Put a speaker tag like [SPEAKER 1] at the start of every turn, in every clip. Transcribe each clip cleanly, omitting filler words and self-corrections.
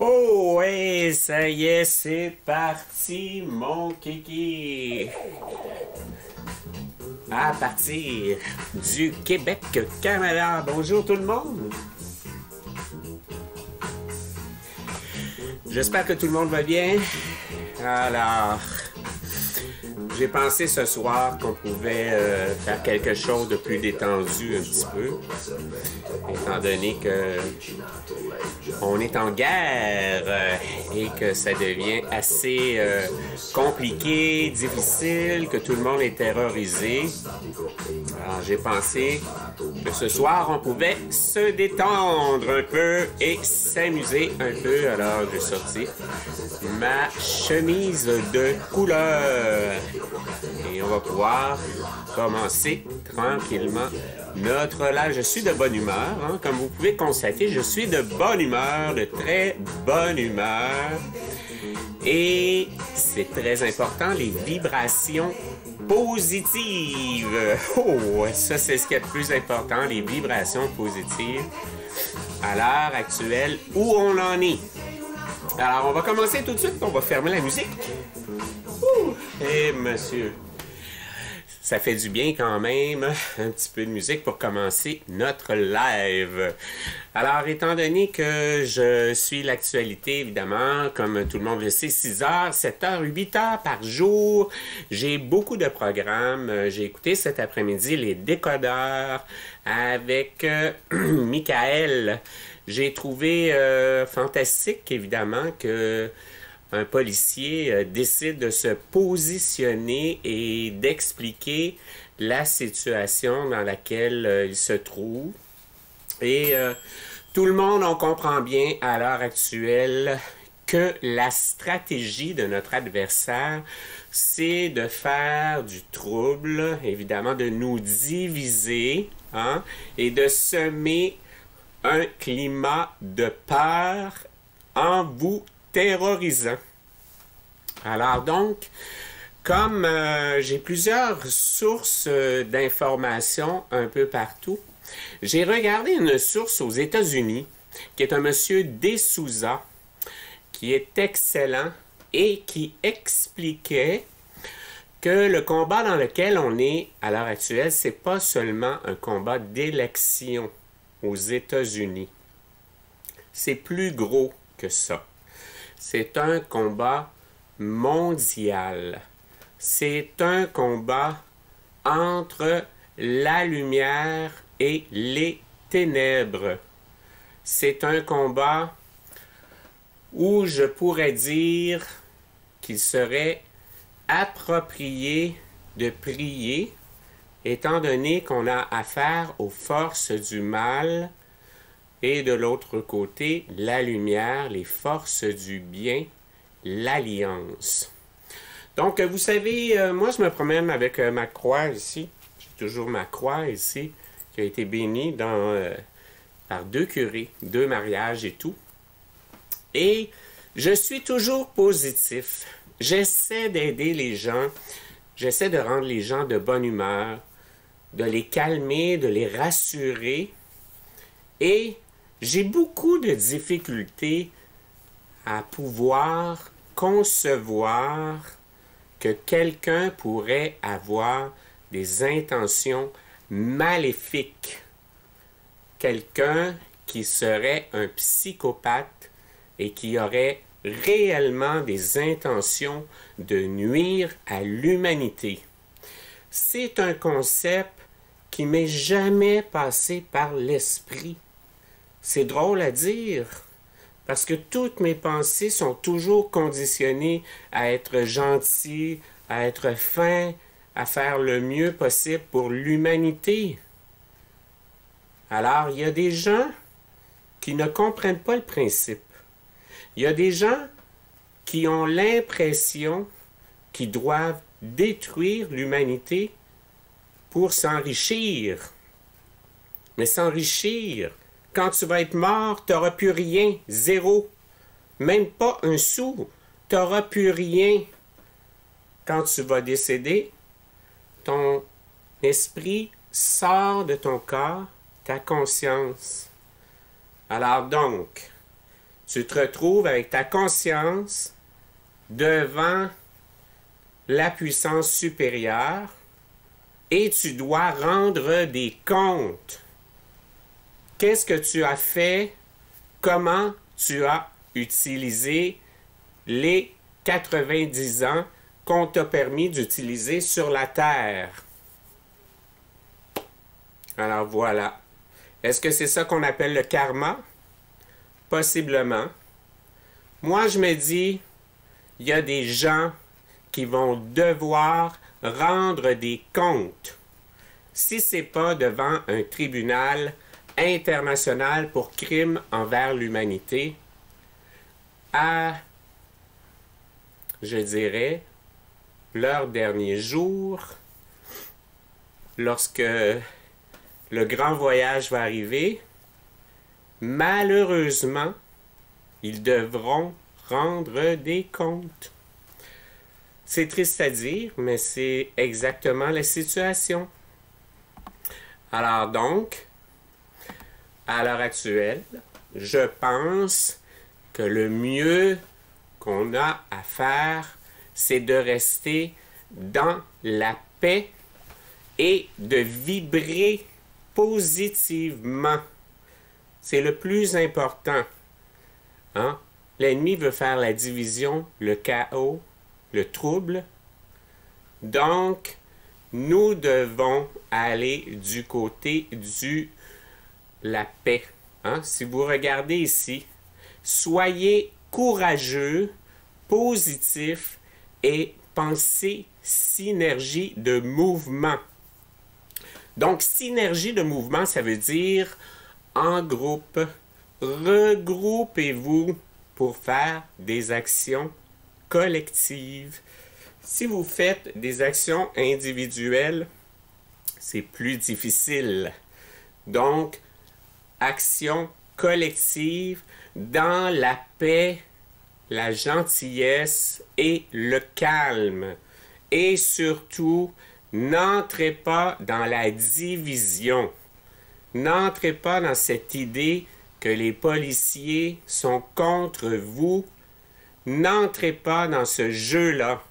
[SPEAKER 1] Oh, ouais, ça y est, c'est parti, mon kiki. À partir du Québec, Canada. Bonjour tout le monde. J'espère que tout le monde va bien. Alors, j'ai pensé ce soir qu'on pouvait faire quelque chose de plus détendu un petit peu, étant donné que on est en guerre et que ça devient assez compliqué, difficile, que tout le monde est terrorisé. Alors j'ai pensé que ce soir on pouvait se détendre un peu et s'amuser un peu. Alors j'ai sorti ma chemise de couleur et on va pouvoir commencer tranquillement notre live. Je suis de bonne humeur, hein? Comme vous pouvez constater, je suis de bonne humeur, de très bonne humeur. Et c'est très important, les vibrations positives. Oh, ça c'est ce qui est le plus important, les vibrations positives à l'heure actuelle où on en est. Alors, on va commencer tout de suite, on va fermer la musique. Eh, monsieur, ça fait du bien quand même, un petit peu de musique pour commencer notre live. Alors, étant donné que je suis l'actualité, évidemment, comme tout le monde le sait, 6h, 7h, 8h par jour, j'ai beaucoup de programmes. J'ai écouté cet après-midi les décodeurs avec Michael. J'ai trouvé fantastique, évidemment, que un policier décide de se positionner et d'expliquer la situation dans laquelle il se trouve. Et tout le monde, on comprend bien à l'heure actuelle que la stratégie de notre adversaire, c'est de faire du trouble, évidemment, de nous diviser, hein, et de semer un climat de peur en vous terrorisant. Alors donc, comme j'ai plusieurs sources d'informations un peu partout, j'ai regardé une source aux États-Unis qui est un monsieur De Souza, qui est excellent et qui expliquait que le combat dans lequel on est à l'heure actuelle, c'est pas seulement un combat d'élection aux États-Unis. C'est plus gros que ça. C'est un combat mondial. C'est un combat entre la lumière et les ténèbres. C'est un combat où je pourrais dire qu'il serait approprié de prier, étant donné qu'on a affaire aux forces du mal et de l'autre côté, la lumière, les forces du bien, l'alliance. Donc, vous savez, moi, je me promène avec ma croix ici. J'ai toujours ma croix ici, qui a été bénie par 2 curés, 2 mariages et tout. Et je suis toujours positif. J'essaie d'aider les gens. J'essaie de rendre les gens de bonne humeur, de les calmer, de les rassurer. Et j'ai beaucoup de difficultés à pouvoir concevoir que quelqu'un pourrait avoir des intentions maléfiques. Quelqu'un qui serait un psychopathe et qui aurait réellement des intentions de nuire à l'humanité. C'est un concept qui m'est jamais passé par l'esprit. C'est drôle à dire, parce que toutes mes pensées sont toujours conditionnées à être gentil, à être fin, à faire le mieux possible pour l'humanité. Alors, il y a des gens qui ne comprennent pas le principe. Il y a des gens qui ont l'impression qu'ils doivent détruire l'humanité pour s'enrichir. Mais s'enrichir, quand tu vas être mort, tu n'auras plus rien, zéro. Même pas un sou, tu n'auras plus rien. Quand tu vas décéder, ton esprit sort de ton corps, ta conscience. Alors donc, tu te retrouves avec ta conscience devant la puissance supérieure et tu dois rendre des comptes. Qu'est-ce que tu as fait? Comment tu as utilisé les 90 ans qu'on t'a permis d'utiliser sur la Terre? Alors voilà. Est-ce que c'est ça qu'on appelle le karma? Possiblement. Moi, je me dis, il y a des gens qui vont devoir rendre des comptes. Si ce n'est pas devant un tribunal international pour crimes envers l'humanité, à, je dirais, leur dernier jour, lorsque le grand voyage va arriver, malheureusement, ils devront rendre des comptes. C'est triste à dire, mais c'est exactement la situation. Alors donc, à l'heure actuelle, je pense que le mieux qu'on a à faire, c'est de rester dans la paix et de vibrer positivement. C'est le plus important. Hein? L'ennemi veut faire la division, le chaos, le trouble. Donc, nous devons aller du côté de la paix. Hein? Si vous regardez ici, soyez courageux, positif et pensez synergie de mouvement. Donc, synergie de mouvement, ça veut dire en groupe, regroupez-vous pour faire des actions collectives. Si vous faites des actions individuelles, c'est plus difficile. Donc, action collective dans la paix, la gentillesse et le calme. Et surtout, n'entrez pas dans la division. N'entrez pas dans cette idée que les policiers sont contre vous. N'entrez pas dans ce jeu-là.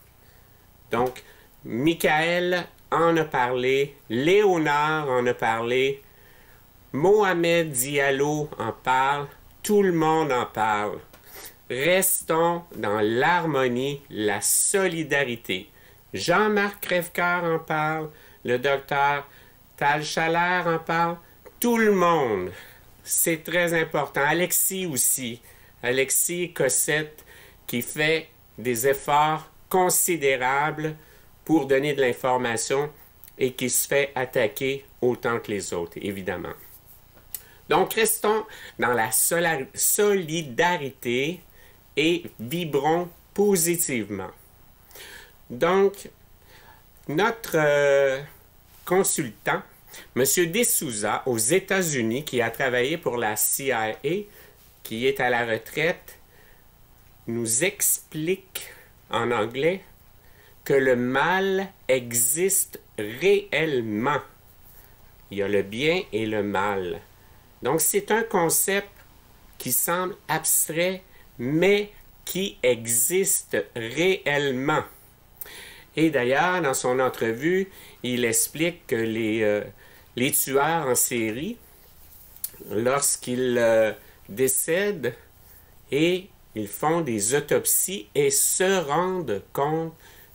[SPEAKER 1] Donc, Michael en a parlé, Léonard en a parlé, Mohamed Diallo en parle, tout le monde en parle. Restons dans l'harmonie, la solidarité. Jean-Marc Crèvecoeur en parle, le docteur Tal Chalère en parle, tout le monde. C'est très important. Alexis aussi, Alexis Cossette, qui fait des efforts considérables pour donner de l'information et qui se fait attaquer autant que les autres, évidemment. Donc, restons dans la solidarité et vibrons positivement. Donc, notre consultant, M. D'Souza, aux États-Unis, qui a travaillé pour la CIA, qui est à la retraite, nous explique en anglais que le mal existe réellement. Il y a le bien et le mal. Donc, c'est un concept qui semble abstrait, mais qui existe réellement. Et d'ailleurs, dans son entrevue, il explique que les tueurs en série, lorsqu'ils décèdent et ils font des autopsies et se rendent compte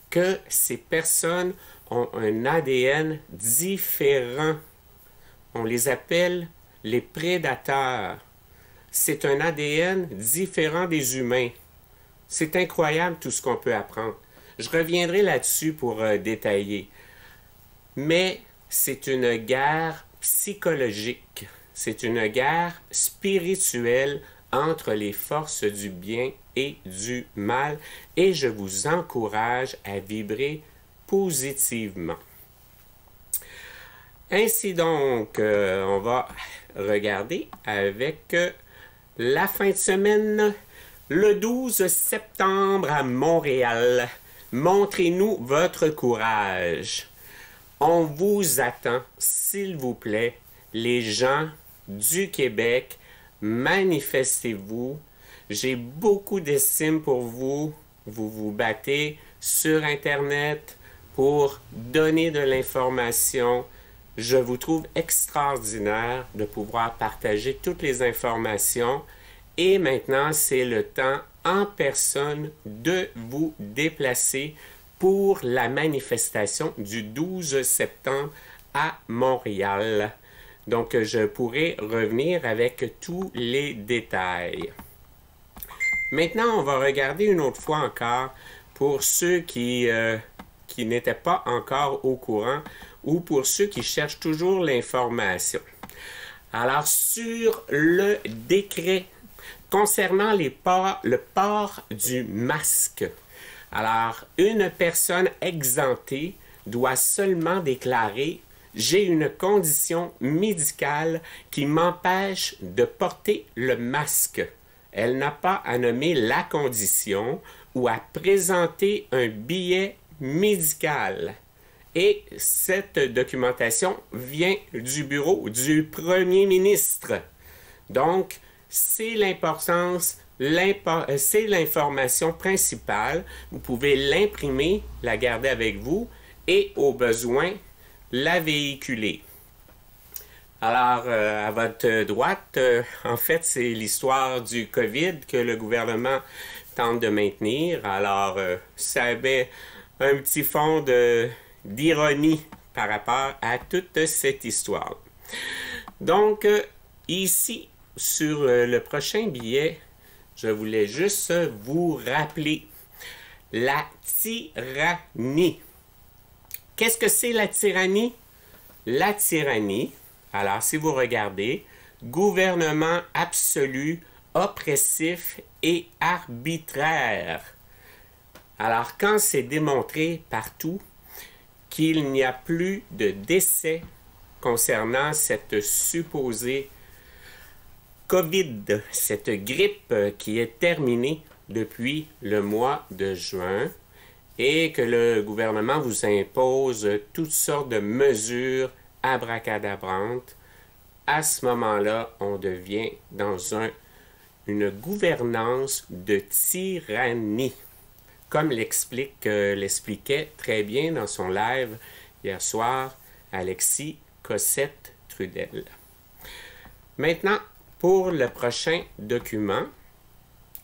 [SPEAKER 1] que ces personnes ont un ADN différent. On les appelle les prédateurs. C'est un ADN différent des humains. C'est incroyable tout ce qu'on peut apprendre. Je reviendrai là-dessus pour détailler. Mais c'est une guerre psychologique. C'est une guerre spirituelle entre les forces du bien et du mal. Et je vous encourage à vibrer positivement. Ainsi donc, on va regarder avec la fin de semaine, le 12 septembre à Montréal. Montrez-nous votre courage. On vous attend, s'il vous plaît, les gens du Québec, manifestez-vous. J'ai beaucoup d'estime pour vous. Vous vous battez sur Internet pour donner de l'information. Je vous trouve extraordinaire de pouvoir partager toutes les informations. Et maintenant, c'est le temps en personne de vous déplacer pour la manifestation du 12 septembre à Montréal. Donc, je pourrai revenir avec tous les détails. Maintenant, on va regarder une autre fois encore pour ceux qui n'étaient pas encore au courant ou pour ceux qui cherchent toujours l'information. Alors, sur le décret concernant le port du masque, alors, une personne exemptée doit seulement déclarer « J'ai une condition médicale qui m'empêche de porter le masque ». Elle n'a pas à nommer la condition ou à présenter un billet médical. Et cette documentation vient du bureau du Premier ministre. Donc, c'est l'importance, c'est l'information principale. Vous pouvez l'imprimer, la garder avec vous et, au besoin, la véhiculer. Alors, à votre droite, en fait, c'est l'histoire du COVID que le gouvernement tente de maintenir. Alors, ça met un petit fond d'ironie par rapport à toute cette histoire. Donc, ici, sur le prochain billet, je voulais juste vous rappeler la tyrannie. Qu'est-ce que c'est la tyrannie? La tyrannie, alors si vous regardez, gouvernement absolu, oppressif et arbitraire. Alors quand c'est démontré partout qu'il n'y a plus de décès concernant cette supposée COVID, cette grippe qui est terminée depuis le mois de juin et que le gouvernement vous impose toutes sortes de mesures abracadabrantes, à ce moment-là, on devient dans une gouvernance de tyrannie, comme l'expliquait très bien dans son live hier soir Alexis Cossette-Trudel. Maintenant, pour le prochain document,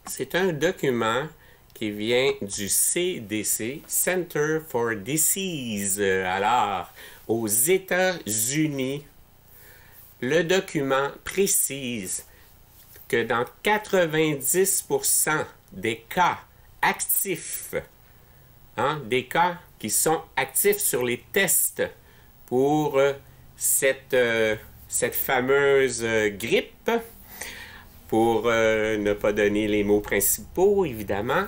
[SPEAKER 1] c'est un document qui vient du CDC, Center for Disease. Alors, aux États-Unis, le document précise que dans 90% des cas actifs, des cas qui sont actifs sur les tests pour cette fameuse grippe, pour ne pas donner les mots principaux, évidemment,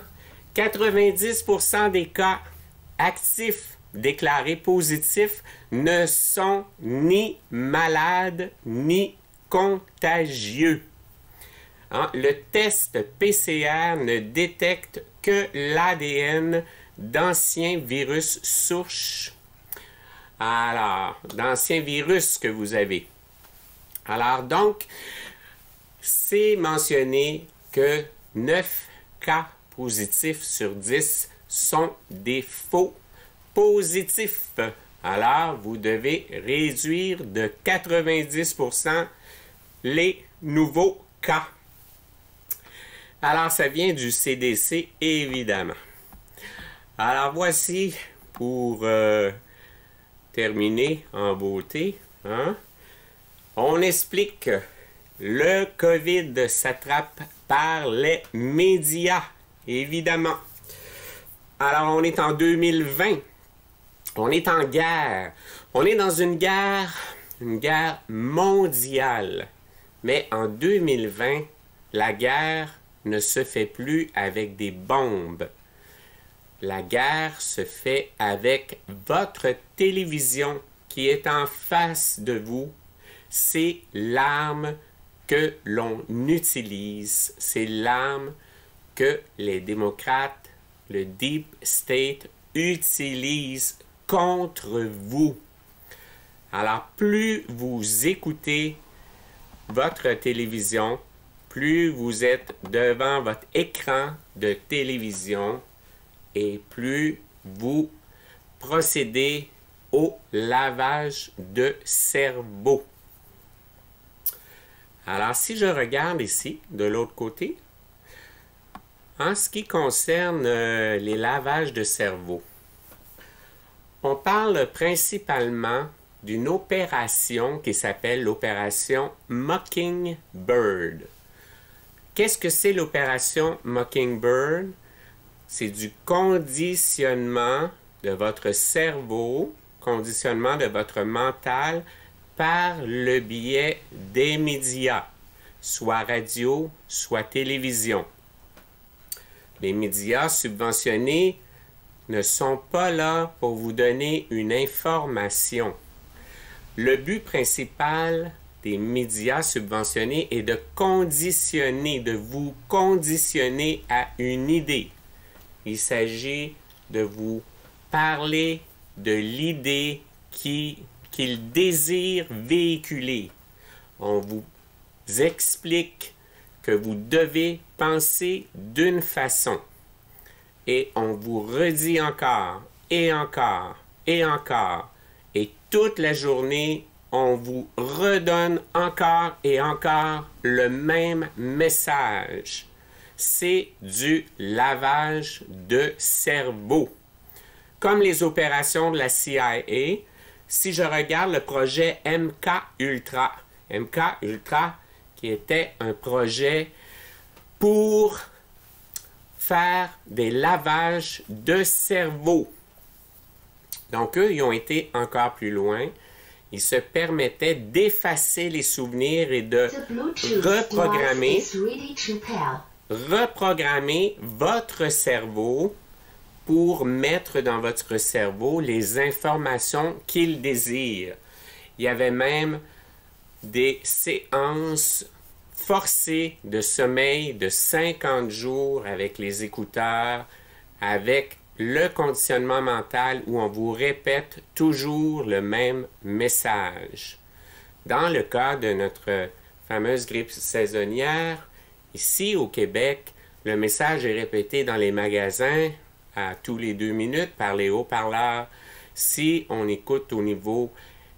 [SPEAKER 1] 90% des cas actifs déclarés positifs ne sont ni malades ni contagieux. Le test PCR ne détecte que l'ADN d'anciens virus souches. Alors, d'anciens virus que vous avez. Alors donc, c'est mentionné que 9 cas positifs sur 10 sont des faux positifs. Alors, vous devez réduire de 90% les nouveaux cas. Alors, ça vient du CDC, évidemment. Alors, voici, pour terminer en beauté, on explique le COVID s'attrape par les médias, évidemment. Alors, on est en 2020. On est en guerre. On est dans une guerre mondiale. Mais en 2020, la guerre ne se fait plus avec des bombes. La guerre se fait avec votre télévision qui est en face de vous. C'est l'arme que l'on utilise. C'est l'arme que les démocrates, le Deep State, utilisent contre vous. Alors, plus vous écoutez votre télévision, plus vous êtes devant votre écran de télévision et plus vous procédez au lavage de cerveau. Alors, si je regarde ici, de l'autre côté, en ce qui concerne les lavages de cerveau, on parle principalement d'une opération qui s'appelle l'opération Mockingbird. Qu'est-ce que c'est l'opération Mockingbird? C'est du conditionnement de votre cerveau, conditionnement de votre mental par le biais des médias, soit radio, soit télévision. Les médias subventionnés ne sont pas là pour vous donner une information. Le but principal des médias subventionnés est de conditionner, de vous conditionner à une idée. Il s'agit de vous parler de l'idée qu'ils désirent véhiculer. On vous explique que vous devez penser d'une façon. Et on vous redit encore, et encore, et encore. Et toute la journée, on vous redonne encore et encore le même message. C'est du lavage de cerveau. Comme les opérations de la CIA, si je regarde le projet MK Ultra qui était un projet pour faire des lavages de cerveau. Donc, eux, ils ont été encore plus loin. Ils se permettaient d'effacer les souvenirs et de reprogrammer votre cerveau pour mettre dans votre cerveau les informations qu'il désire. Il y avait même des séances forcées de sommeil de 50 jours avec les écouteurs, avec le conditionnement mental où on vous répète toujours le même message. Dans le cas de notre fameuse grippe saisonnière, ici au Québec, le message est répété dans les magasins à tous les 2 minutes par les haut-parleurs. Si on écoute au niveau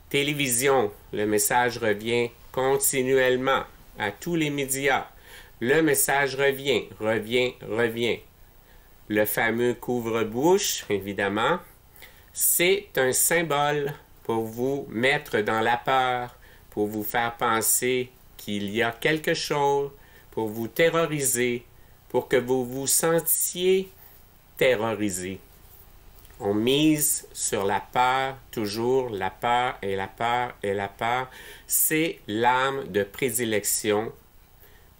[SPEAKER 1] télévision, le message revient continuellement à tous les médias. Le message revient. Le fameux couvre-bouche, évidemment, c'est un symbole pour vous mettre dans la peur, pour vous faire penser qu'il y a quelque chose, pour vous terroriser, pour que vous vous sentiez terrorisé. On mise sur la peur, toujours la peur et la peur et la peur. C'est l'arme de prédilection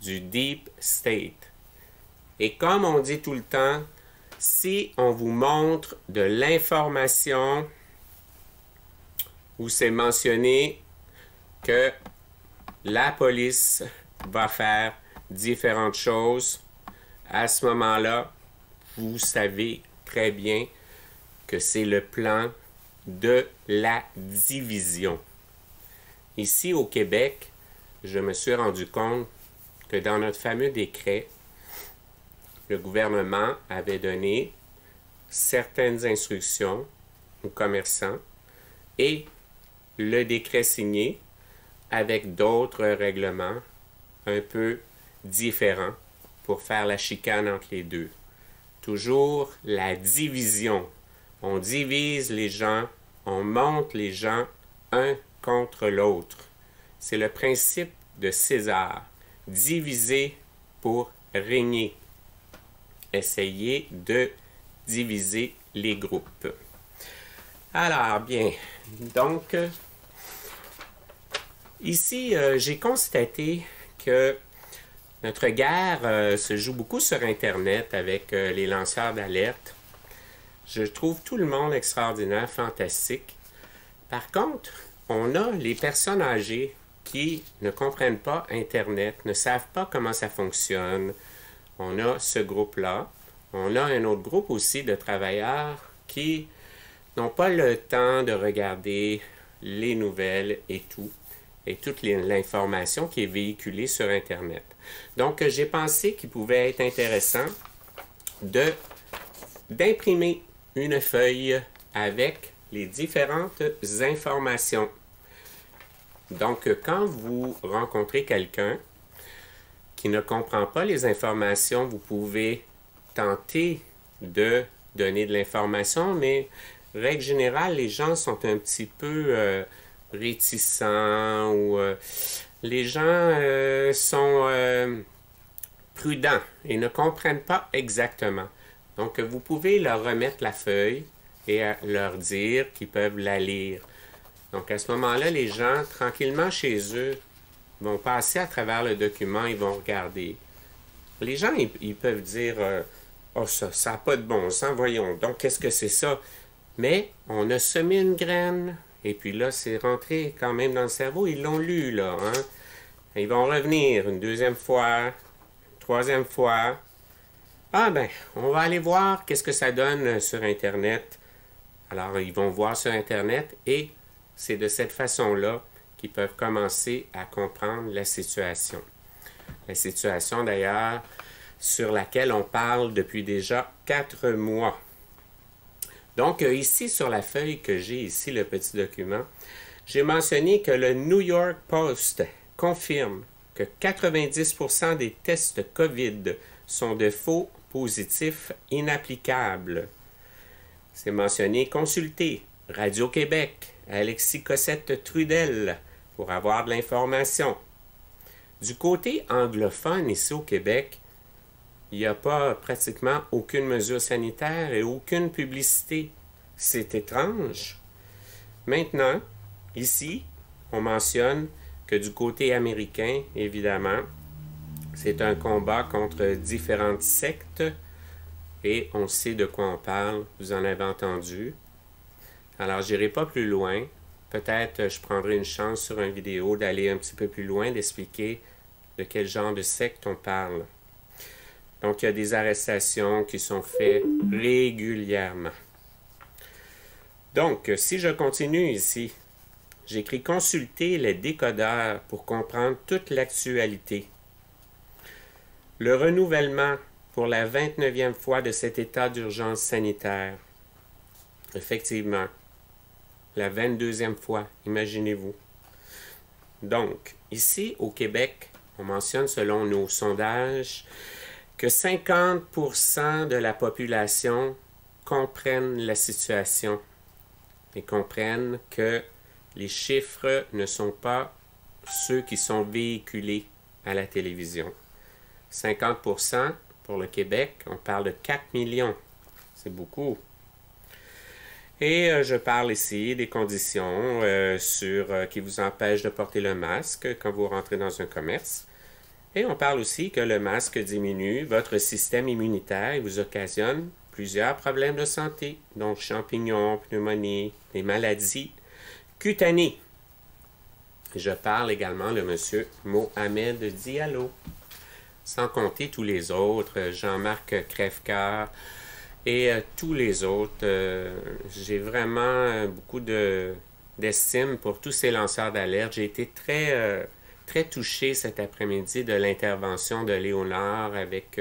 [SPEAKER 1] du Deep State. Et comme on dit tout le temps, si on vous montre de l'information où c'est mentionné que la police va faire différentes choses, à ce moment-là, vous savez très bien que c'est le plan de la division. Ici au Québec, je me suis rendu compte que dans notre fameux décret, le gouvernement avait donné certaines instructions aux commerçants et le décret signé avec d'autres règlements un peu différents pour faire la chicane entre les deux. Toujours la division. On divise les gens, on monte les gens un contre l'autre. C'est le principe de César. Diviser pour régner. Essayer de diviser les groupes. Alors, bien, donc, ici, j'ai constaté que notre guerre se joue beaucoup sur Internet avec les lanceurs d'alerte. Je trouve tout le monde extraordinaire, fantastique. Par contre, on a les personnes âgées qui ne comprennent pas Internet, ne savent pas comment ça fonctionne. On a ce groupe-là. On a un autre groupe aussi de travailleurs qui n'ont pas le temps de regarder les nouvelles et tout. et toute l'information qui est véhiculée sur Internet. Donc, j'ai pensé qu'il pouvait être intéressant d'imprimer une feuille avec les différentes informations. Donc, quand vous rencontrez quelqu'un qui ne comprend pas les informations, vous pouvez tenter de donner de l'information, mais règle générale, les gens sont un petit peu réticents ou les gens sont prudents et ne comprennent pas exactement. Donc, vous pouvez leur remettre la feuille et leur dire qu'ils peuvent la lire. Donc, à ce moment-là, les gens, tranquillement chez eux, vont passer à travers le document, ils vont regarder. Les gens, ils peuvent dire oh, ça n'a pas de bon sens, voyons. Donc, qu'est-ce que c'est ça? Mais on a semé une graine, et puis là, c'est rentré quand même dans le cerveau. Ils l'ont lu, là. Hein? Ils vont revenir une deuxième fois, une troisième fois. Ah ben, on va aller voir qu'est-ce que ça donne sur Internet. Alors, ils vont voir sur Internet, et c'est de cette façon-là qu'ils peuvent commencer à comprendre la situation. La situation, d'ailleurs, sur laquelle on parle depuis déjà 4 mois. Donc, ici, sur la feuille que j'ai ici, le petit document, j'ai mentionné que le New York Post confirme que 90% des tests COVID sont de faux positifs inapplicables. C'est mentionné consulter Radio-Québec, Alexis Cossette-Trudel, pour avoir de l'information. Du côté anglophone, ici au Québec, il n'y a pas pratiquement aucune mesure sanitaire et aucune publicité. C'est étrange. Maintenant, ici, on mentionne que du côté américain, évidemment, c'est un combat contre différentes sectes et on sait de quoi on parle, vous en avez entendu. Alors, je n'irai pas plus loin. Peut-être je prendrai une chance sur une vidéo d'aller un petit peu plus loin, d'expliquer de quel genre de secte on parle. Donc, il y a des arrestations qui sont faites régulièrement. Donc, si je continue ici, j'écris « Consulter les décodeurs pour comprendre toute l'actualité ». Le renouvellement pour la 29e fois de cet état d'urgence sanitaire. Effectivement, la 22e fois, imaginez-vous. Donc, ici au Québec, on mentionne selon nos sondages que 50% de la population comprennent la situation et comprennent que les chiffres ne sont pas ceux qui sont véhiculés à la télévision. 50% pour le Québec, on parle de 4 millions. C'est beaucoup. Et je parle ici des conditions qui vous empêchent de porter le masque quand vous rentrez dans un commerce. Et on parle aussi que le masque diminue votre système immunitaire et vous occasionne plusieurs problèmes de santé, dont champignons, pneumonie, des maladies cutanées. Je parle également de M. Mohamed Diallo, sans compter tous les autres, Jean-Marc Crèvecoeur et tous les autres. J'ai vraiment beaucoup d'estime pour tous ces lanceurs d'alerte. J'ai été très touché cet après-midi de l'intervention de Léonard avec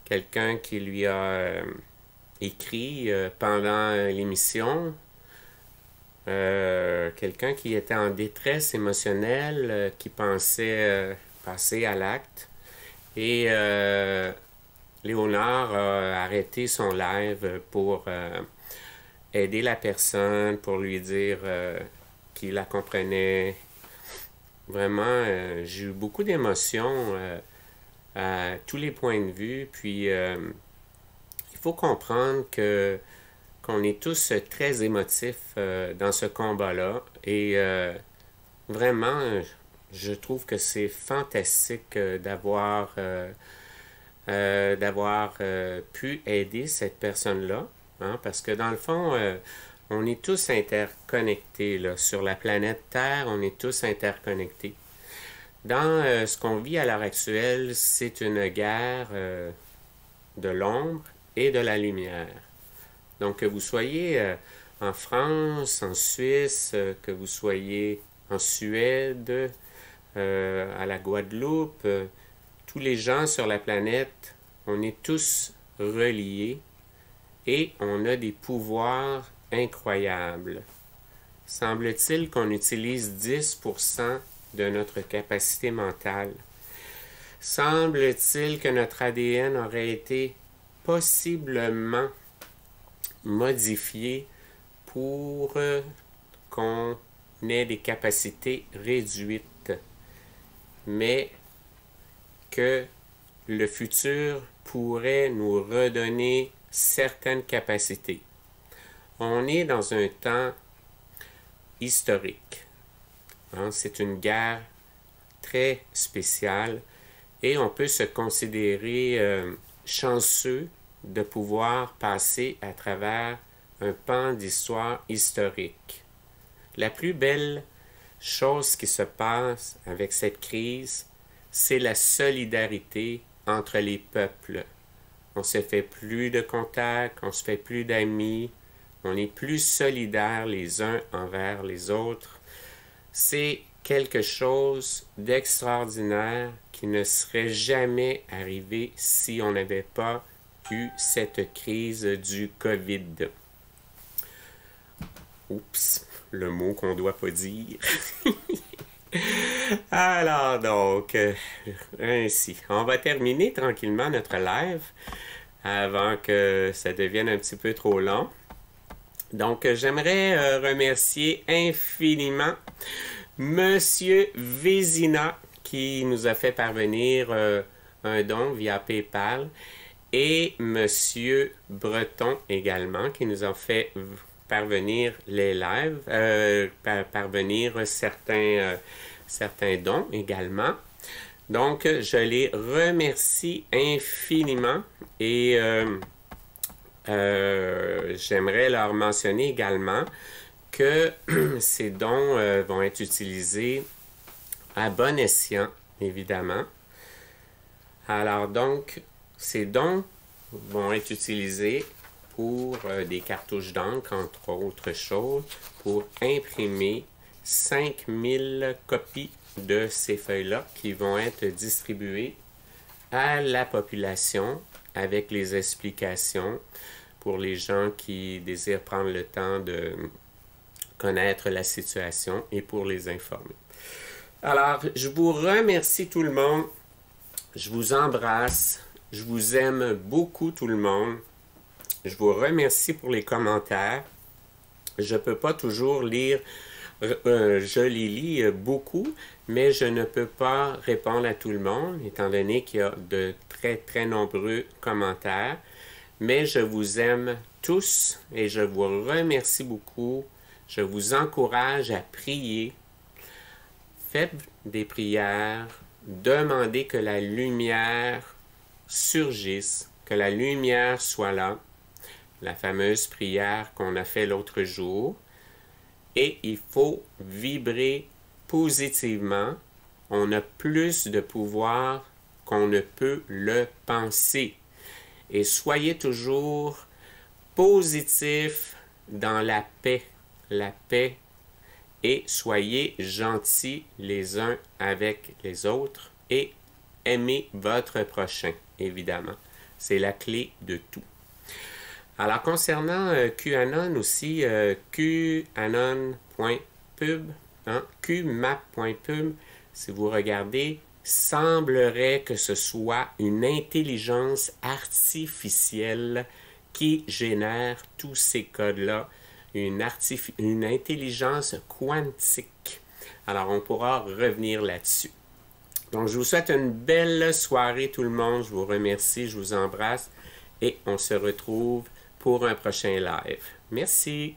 [SPEAKER 1] quelqu'un qui lui a écrit pendant l'émission. Quelqu'un qui était en détresse émotionnelle, qui pensait passer à l'acte. Et Léonard a arrêté son live pour aider la personne, pour lui dire qu'il la comprenait. Vraiment, j'ai eu beaucoup d'émotions à tous les points de vue. Puis, il faut comprendre qu'on est tous très émotifs dans ce combat-là. Et vraiment, je trouve que c'est fantastique d'avoir pu aider cette personne-là. Hein, parce que dans le fond, on est tous interconnectés. Là. Sur la planète Terre, on est tous interconnectés. Dans ce qu'on vit à l'heure actuelle, c'est une guerre de l'ombre et de la lumière. Donc, que vous soyez en France, en Suisse, que vous soyez en Suède, à la Guadeloupe, tous les gens sur la planète, on est tous reliés et on a des pouvoirs incroyables. Semble-t-il qu'on utilise 10% de notre capacité mentale. Semble-t-il que notre ADN aurait été possiblement modifié pour qu'on ait des capacités réduites, mais que le futur pourrait nous redonner certaines capacités. On est dans un temps historique. Hein? C'est une guerre très spéciale et on peut se considérer chanceux de pouvoir passer à travers un pan d'histoire historique. La plus belle chose qui se passe avec cette crise, c'est la solidarité entre les peuples. On se fait plus de contacts, on se fait plus d'amis, on est plus solidaires les uns envers les autres. C'est quelque chose d'extraordinaire qui ne serait jamais arrivé si on n'avait pas eu cette crise du COVID. Oups, le mot qu'on ne doit pas dire. Alors donc, ainsi, on va terminer tranquillement notre live avant que ça devienne un petit peu trop long. Donc, j'aimerais remercier infiniment Monsieur Vézina qui nous a fait parvenir un don via PayPal et Monsieur Breton également qui nous a fait parvenir les lives, parvenir certains dons également. Donc, je les remercie infiniment et j'aimerais leur mentionner également que ces dons vont être utilisés à bon escient, évidemment. Alors donc, ces dons vont être utilisés pour des cartouches d'encre, entre autres choses, pour imprimer 5000 copies de ces feuilles-là qui vont être distribuées à la population avec les explications pour les gens qui désirent prendre le temps de connaître la situation et pour les informer. Alors, je vous remercie tout le monde. Je vous embrasse. Je vous aime beaucoup tout le monde. Je vous remercie pour les commentaires. Je ne peux pas toujours lire, je les lis beaucoup, mais je ne peux pas répondre à tout le monde, étant donné qu'il y a de très, très nombreux commentaires. Mais je vous aime tous et je vous remercie beaucoup. Je vous encourage à prier. Faites des prières. Demandez que la lumière surgisse, que la lumière soit là. La fameuse prière qu'on a fait l'autre jour. Et il faut vibrer positivement. On a plus de pouvoir qu'on ne peut le penser. Et soyez toujours positifs dans la paix. La paix. Et soyez gentils les uns avec les autres. Et aimez votre prochain, évidemment. C'est la clé de tout. Alors, concernant QAnon aussi, QAnon.pub, hein, QMAP.pub, si vous regardez, semblerait que ce soit une intelligence artificielle qui génère tous ces codes-là, une intelligence quantique. Alors, on pourra revenir là-dessus. Donc, je vous souhaite une belle soirée tout le monde. Je vous remercie, je vous embrasse et on se retrouve pour un prochain live. Merci.